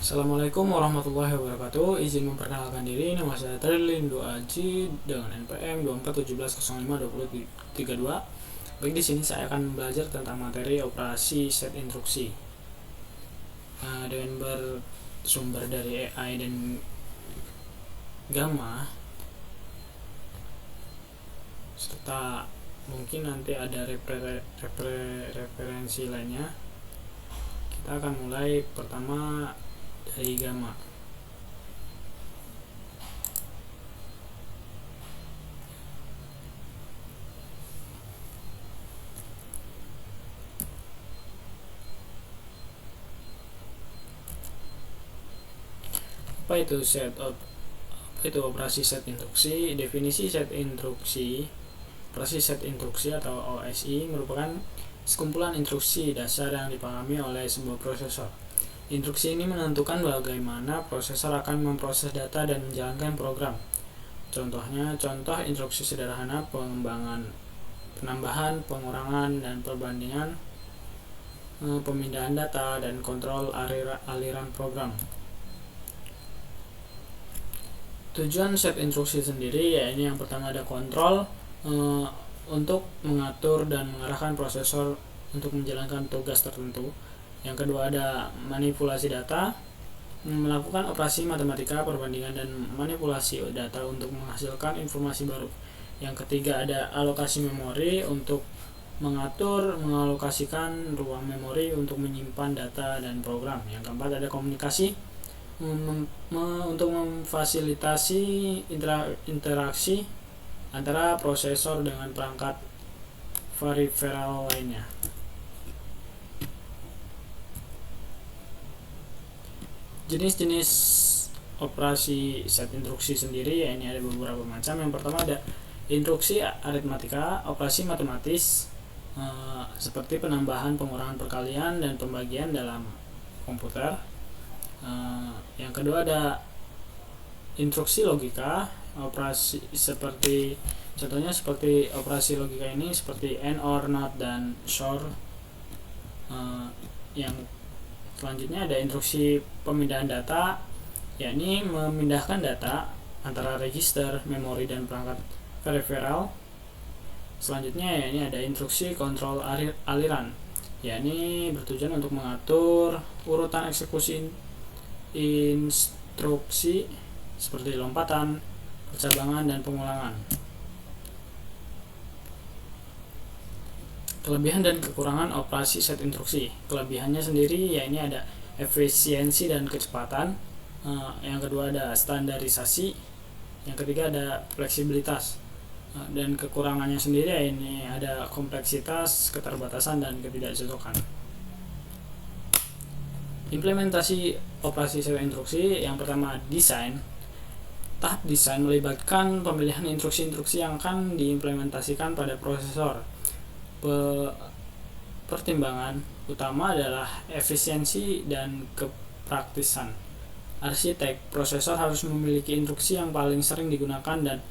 Assalamualaikum warahmatullahi wabarakatuh. Izin memperkenalkan diri, nama saya Trilindo Aji dengan NPM 2417052032. Baik, di sini saya akan belajar tentang materi operasi set instruksi. Dengan bersumber dari AI dan Gamma, serta mungkin nanti ada referensi lainnya, kita akan mulai pertama dari Gamma. Apa itu operasi set instruksi? Definisi set instruksi. Operasi set instruksi atau OSI merupakan sekumpulan instruksi dasar yang dipahami oleh sebuah prosesor. Instruksi ini menentukan bagaimana prosesor akan memproses data dan menjalankan program. Contoh instruksi sederhana: penambahan, pengurangan, dan perbandingan, pemindahan data, dan kontrol aliran program. Tujuan set instruksi sendiri, yaitu yang pertama ada kontrol, untuk mengatur dan mengarahkan prosesor untuk menjalankan tugas tertentu. Yang kedua ada manipulasi data, melakukan operasi matematika, perbandingan, dan manipulasi data untuk menghasilkan informasi baru. Yang ketiga ada alokasi memori, untuk mengalokasikan ruang memori untuk menyimpan data dan program. Yang keempat ada komunikasi, untuk memfasilitasi interaksi antara prosesor dengan perangkat peripheral lainnya. Jenis-jenis operasi set instruksi sendiri, ya ini ada beberapa macam. Yang pertama ada instruksi aritmatika, operasi matematis, seperti penambahan, pengurangan, perkalian, dan pembagian dalam komputer. Yang kedua ada instruksi logika, operasi contohnya seperti operasi logika ini seperti AND, OR, NOT, dan SOR. Yang selanjutnya ada instruksi pemindahan data, yakni memindahkan data antara register, memori, dan perangkat peripheral. Selanjutnya yakni ada instruksi kontrol aliran, yakni bertujuan untuk mengatur urutan eksekusi instruksi seperti lompatan, percabangan, dan pengulangan. Kelebihan dan kekurangan operasi set instruksi. Kelebihannya sendiri, ya ini ada efisiensi dan kecepatan. Yang kedua ada standarisasi. Yang ketiga ada fleksibilitas. Dan kekurangannya sendiri, ya ini ada kompleksitas, keterbatasan, dan ketidakcocokan. Implementasi operasi set instruksi. Yang pertama desain. Tahap desain melibatkan pemilihan instruksi-instruksi yang akan diimplementasikan pada prosesor. Pertimbangan utama adalah efisiensi dan kepraktisan. Arsitek prosesor harus memiliki instruksi yang paling sering digunakan dan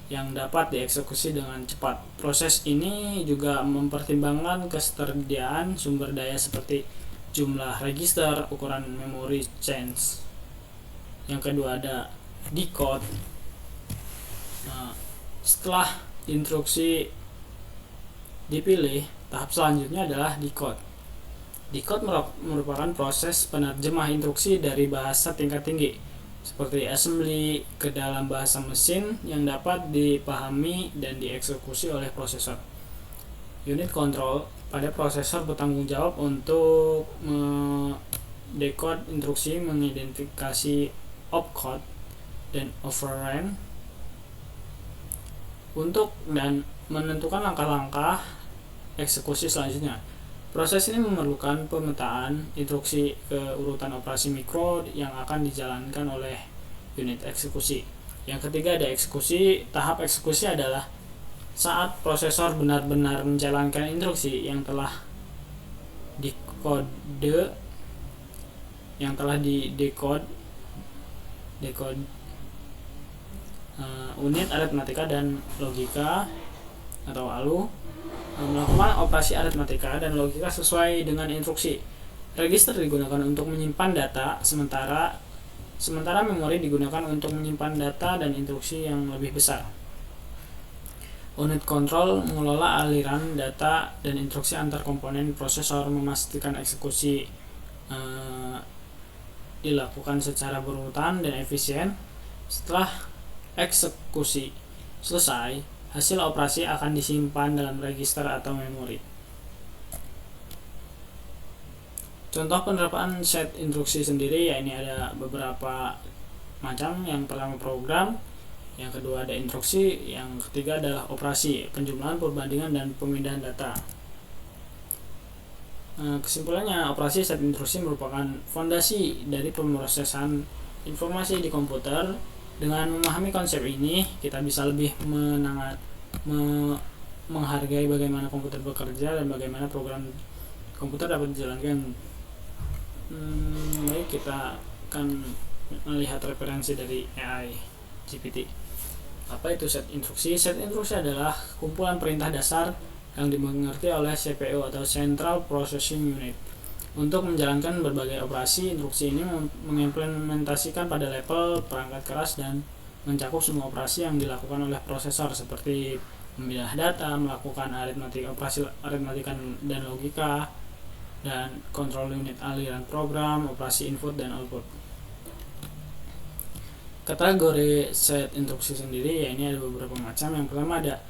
yang dapat dieksekusi dengan cepat. Proses ini juga mempertimbangkan ketersediaan sumber daya seperti jumlah register, ukuran memori change. Yang kedua ada decode. Setelah instruksi dipilih, tahap selanjutnya adalah decode. Decode merupakan proses penerjemah instruksi dari bahasa tingkat tinggi seperti assembly ke dalam bahasa mesin yang dapat dipahami dan dieksekusi oleh prosesor. Unit control. Pada prosesor bertanggung jawab untuk mendekode instruksi, mengidentifikasi opcode dan operand dan menentukan langkah-langkah eksekusi selanjutnya. Proses ini memerlukan pemetaan instruksi ke urutan operasi mikro yang akan dijalankan oleh unit eksekusi. Yang ketiga ada eksekusi. Tahap eksekusi adalah saat prosesor benar-benar menjalankan instruksi yang telah didekode unit aritmatika dan logika atau ALU melakukan operasi aritmatika dan logika sesuai dengan instruksi. Register digunakan untuk menyimpan data, sementara memori digunakan untuk menyimpan data dan instruksi yang lebih besar. Unit kontrol mengelola aliran data dan instruksi antar komponen prosesor, memastikan eksekusi dilakukan secara berurutan dan efisien. Setelah eksekusi selesai, hasil operasi akan disimpan dalam register atau memori. Contoh penerapan set instruksi sendiri, ya ini ada beberapa macam. Yang pertama program, yang kedua ada instruksi, yang ketiga adalah operasi, penjumlahan, perbandingan, dan pemindahan data. Kesimpulannya, operasi set instruksi merupakan fondasi dari pemrosesan informasi di komputer. Dengan memahami konsep ini, kita bisa lebih menghargai bagaimana komputer bekerja dan bagaimana program komputer dapat dijalankan. Baik, kita akan melihat referensi dari AI GPT. Apa itu set instruksi? Set instruksi adalah kumpulan perintah dasar yang dimengerti oleh CPU atau Central Processing Unit untuk menjalankan berbagai operasi. Instruksi ini mengimplementasikan pada level perangkat keras dan mencakup semua operasi yang dilakukan oleh prosesor, seperti memilah data, melakukan operasi aritmatika dan logika, dan kontrol unit aliran program, operasi input dan output. Kategori set instruksi sendiri, ya ini ada beberapa macam. Yang pertama ada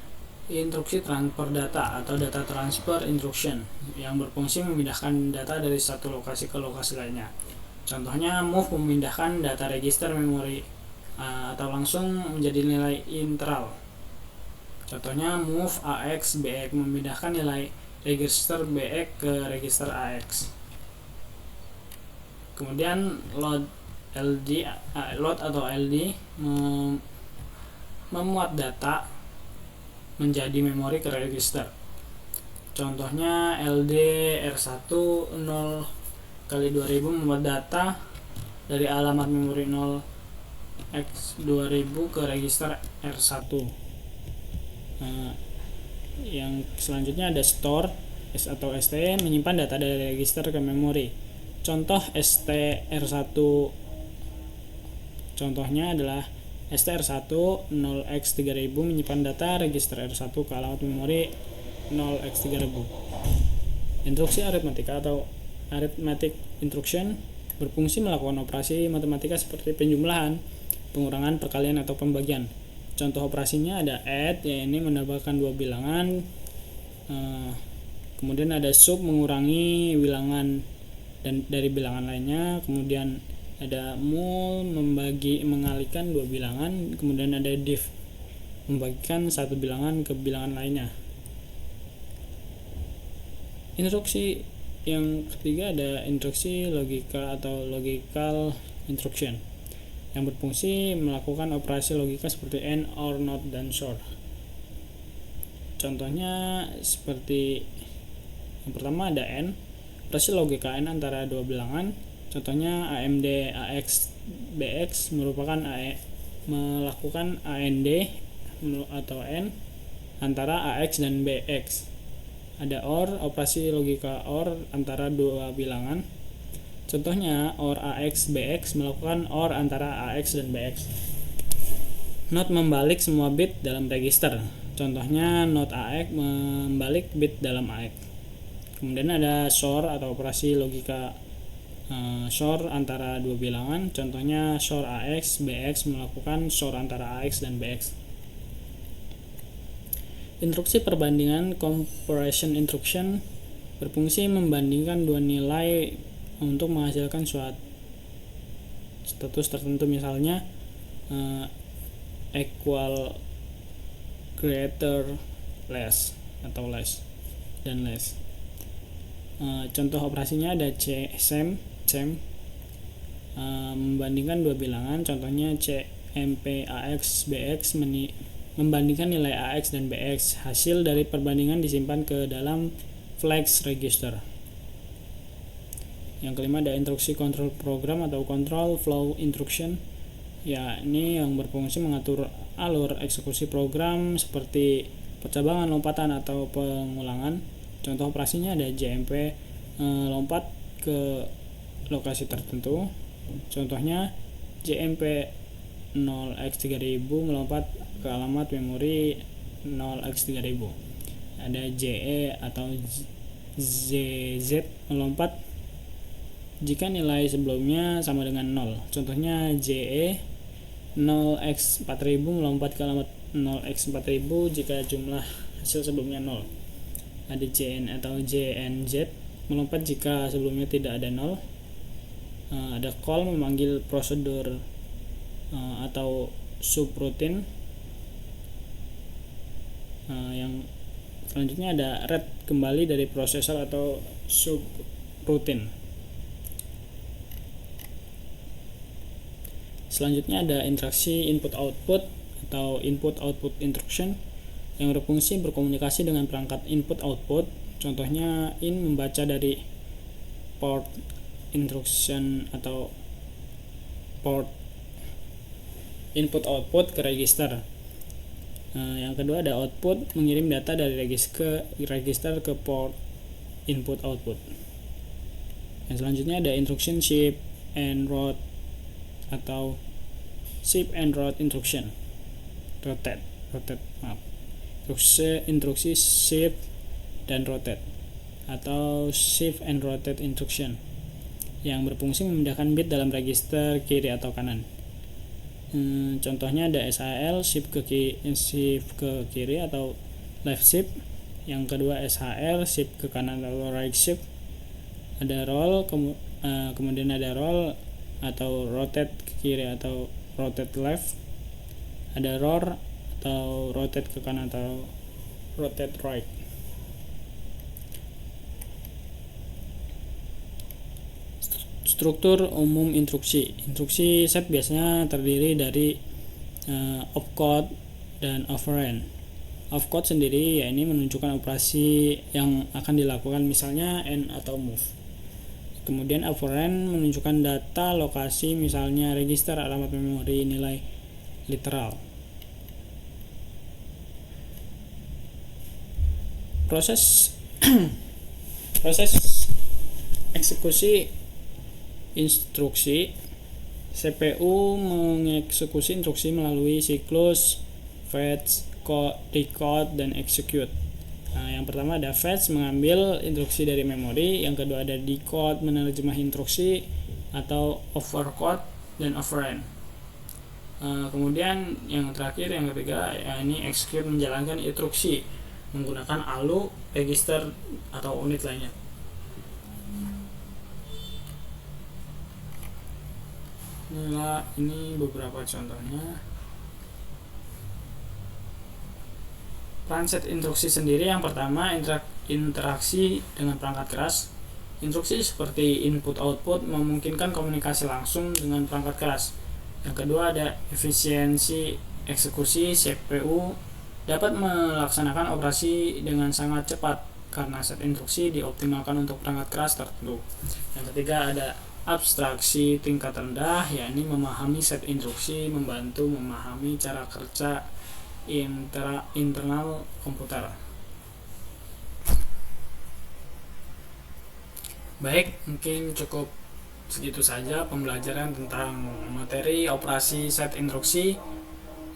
instruksi transfer data atau data transfer instruction yang berfungsi memindahkan data dari satu lokasi ke lokasi lainnya. Contohnya move memindahkan data register memori atau langsung menjadi nilai integral. Contohnya move AX BX memindahkan nilai register BX ke register AX. Kemudian load atau LD memuat data menjadi memori ke register. Contohnya LD R1 0x2000 memuat data dari alamat memori 0x2000 ke register R1. Yang selanjutnya ada store atau ST menyimpan data dari register ke memori. Contoh STR1, contohnya adalah STR1 0x3000 menyimpan data register R1 ke alamat memori 0x3000. Instruksi aritmatika atau arithmetic instruction berfungsi melakukan operasi matematika seperti penjumlahan, pengurangan, perkalian, atau pembagian. Contoh operasinya ada add, ya ini menambahkan dua bilangan. Kemudian ada sub, mengurangi bilangan dan dari bilangan lainnya. Kemudian ada mul, mengalihkan dua bilangan. Kemudian ada div, membagikan satu bilangan ke bilangan lainnya. Instruksi yang ketiga ada instruksi logika atau logical instruction yang berfungsi melakukan operasi logika seperti AND, OR, NOT, dan SOR. Contohnya seperti yang pertama ada AND, operasi logika AND antara dua bilangan. Contohnya AMD AX BX merupakan melakukan AND atau AND antara AX dan BX. Ada OR, operasi logika OR antara dua bilangan. Contohnya OR AX BX melakukan OR antara AX dan BX. NOT membalik semua bit dalam register. Contohnya NOT AX membalik bit dalam AX. Kemudian ada SOR atau operasi logika SOR antara dua bilangan. Contohnya SOR AX BX melakukan SOR antara AX dan BX. Instruksi perbandingan comparison instruction berfungsi membandingkan dua nilai untuk menghasilkan suatu status tertentu, misalnya equal, greater, less atau less dan less. Contoh operasinya ada CEM membandingkan dua bilangan. Contohnya CMP AX BX membandingkan nilai AX dan BX. Hasil dari perbandingan disimpan ke dalam flags register. Yang kelima ada instruksi control program atau control flow instruction. Ya, ini yang berfungsi mengatur alur eksekusi program seperti percabangan, lompatan, atau pengulangan. Contoh operasinya ada JMP lompat ke lokasi tertentu. Contohnya JMP 0x3000 melompat ke alamat memori 0x3000. Ada JE atau ZZ melompat jika nilai sebelumnya sama dengan 0. Contohnya JE 0x4000 melompat ke alamat 0x4000 jika jumlah hasil sebelumnya 0. Ada JN atau JNZ melompat jika sebelumnya tidak ada 0. Ada call memanggil prosedur atau subroutine. Yang selanjutnya ada read kembali dari prosesor atau subroutine. Selanjutnya ada interaksi input-output atau input-output instruction yang berfungsi berkomunikasi dengan perangkat input-output. Contohnya in membaca dari port instruction atau port input-output ke register. Yang kedua ada output mengirim data dari register ke port input-output. Yang selanjutnya ada instruction ship and route atau ship and route instruction. Instruksi shift dan rotate atau shift and rotate instruction yang berfungsi memindahkan bit dalam register kiri atau kanan. Contohnya ada SHL shift ke kiri atau left shift. Yang kedua SHR shift ke kanan atau right shift. Ada roll kemudian ada roll atau rotate ke kiri atau rotate left. Ada roar atau rotate ke kanan atau rotate right. Struktur umum instruksi. Instruksi set biasanya terdiri dari opcode dan operand. Opcode sendiri ya ini menunjukkan operasi yang akan dilakukan, misalnya AND atau move. Kemudian operand menunjukkan data lokasi, misalnya register, alamat memori, nilai literal. Proses eksekusi instruksi. CPU mengeksekusi instruksi melalui siklus fetch, decode, dan execute. Yang pertama ada fetch mengambil instruksi dari memori, yang kedua ada decode menerjemah instruksi atau overcode dan operand. Kemudian yang terakhir yang ketiga ini execute menjalankan instruksi menggunakan ALU, register atau unit lainnya. Ini beberapa contohnya. Peran set instruksi sendiri, yang pertama interaksi dengan perangkat keras. Instruksi seperti input-output memungkinkan komunikasi langsung dengan perangkat keras. Yang kedua ada efisiensi eksekusi. CPU dapat melaksanakan operasi dengan sangat cepat karena set instruksi dioptimalkan untuk perangkat keras tertentu. Yang ketiga ada abstraksi tingkat rendah, yakni memahami set instruksi membantu memahami cara kerja internal komputer. Baik, mungkin cukup segitu saja pembelajaran tentang materi operasi set instruksi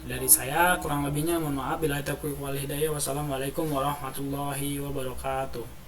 dari saya. Kurang lebihnya mohon maaf. Bila taufiq wal hidayah. Wassalamualaikum warahmatullahi wabarakatuh.